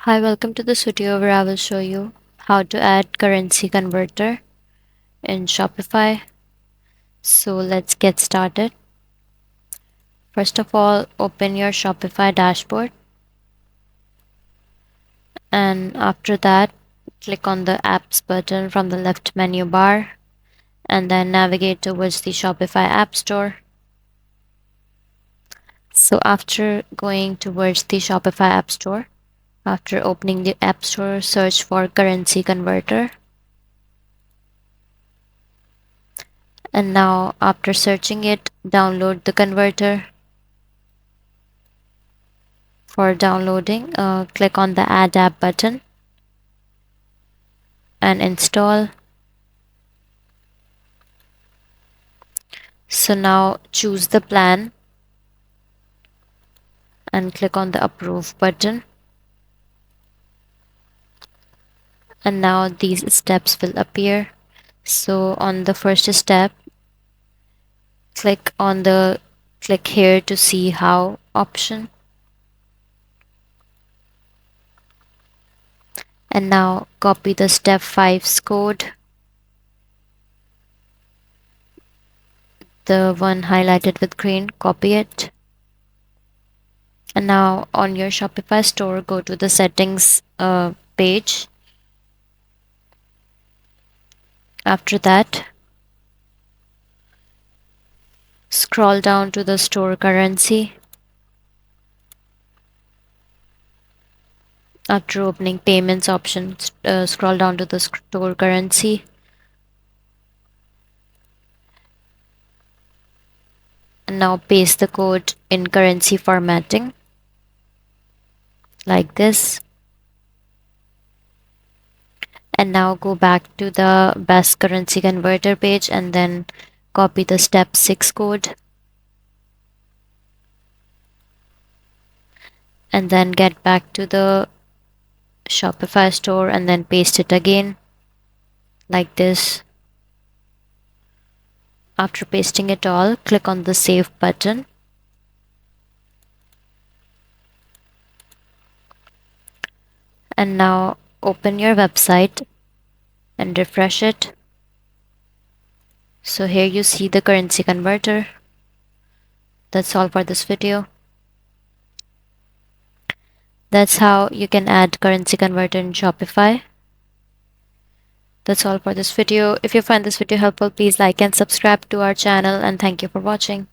Hi, welcome to this video where I will show you how to add currency converter in Shopify. So let's get started. First of all, open your Shopify dashboard, and after that, click on the apps button from the left menu bar and then navigate towards the Shopify App Store. So after going towards the Shopify App Store, after opening the App Store, search for currency converter. And now after searching it, download the converter. For downloading, click on the Add App button and install. So now choose the plan and click on the Approve button. And now these steps will appear. So on the first step, click on the click here to see how option. And now copy the step 5's code, the one highlighted with green, copy it. And now on your Shopify store, go to the settings page. After that, scroll down to the store currency. After opening payments option, scroll down to the store currency. And now paste the code in currency formatting like this. And now go back to the best currency converter page and then copy the step 6 code. And then get back to the Shopify store and then paste it again like this. After pasting it all, click on the Save button. And now open your website and refresh it. So here you see the currency converter. That's all for this video. That's how you can add currency converter in Shopify. That's all for this video. If you find this video helpful, please like and subscribe to our channel, and thank you for watching.